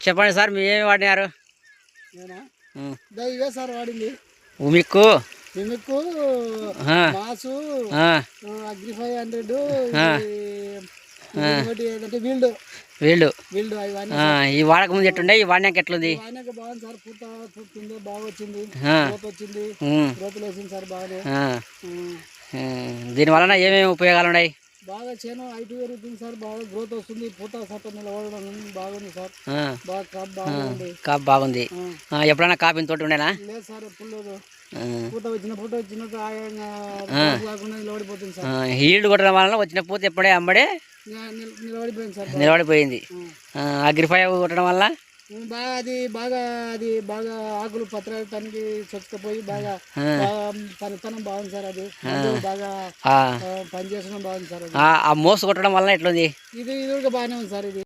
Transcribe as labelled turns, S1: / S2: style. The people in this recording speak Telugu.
S1: చెప్పండి సార్, మీరు ఏమి వాడినారు?
S2: ఇవే సార్ వాడింది.
S1: ఉమిక్కు,
S2: మాసు, అగ్రి 500, ఏదంటే వీల్డ్
S1: ఈ వాడక ముందు ఎట్లుండే, ఈ వాడినాక ఎట్లుంది?
S2: వాడినాక బాగుంది సార్. పూత పూర్తింది, బాగా వచ్చింది, గ్రోత్ వచ్చింది, గ్రోత్లు వేసింది సార్ బాగా.
S1: దీని వలన ఏమేమి ఉపయోగాలు ఉన్నాయి?
S2: బాగా చేను హైట్ పెరుగుతుంది సార్, బాగా గ్రోత్ వస్తుంది, పూత సత్తం నిలబడడం బాగుంది సార్. బాగా
S1: కాపు బాగుంది. ఎప్పుడైనా కాపిన తోటి ఉండేనా?
S2: లేదు సార్, ఎప్పుడు లేదు. పూత వచ్చినట్టు కాకుండా నిలబడిపోతుంది సార్.
S1: హీల్డ్ కొట్టడం వలన వచ్చిన పూత ఎప్పుడే అమ్మడే
S2: నిలబడిపోయింది సార్,
S1: నిలబడిపోయింది. అగ్రి 5 కొట్టడం వల్ల
S2: అది బాగా ఆకులు పత్రాలు తనకి చొచ్చుకుపోయి బాగా పనితనం బాగుంది సార్. అది బాగా పనిచేసడం బాగుంది సార్.
S1: ఆ మోసు కొట్టడం వల్ల ఎట్లుంది?
S2: ఇది కూడా బాగానే ఉంది సార్. ఇది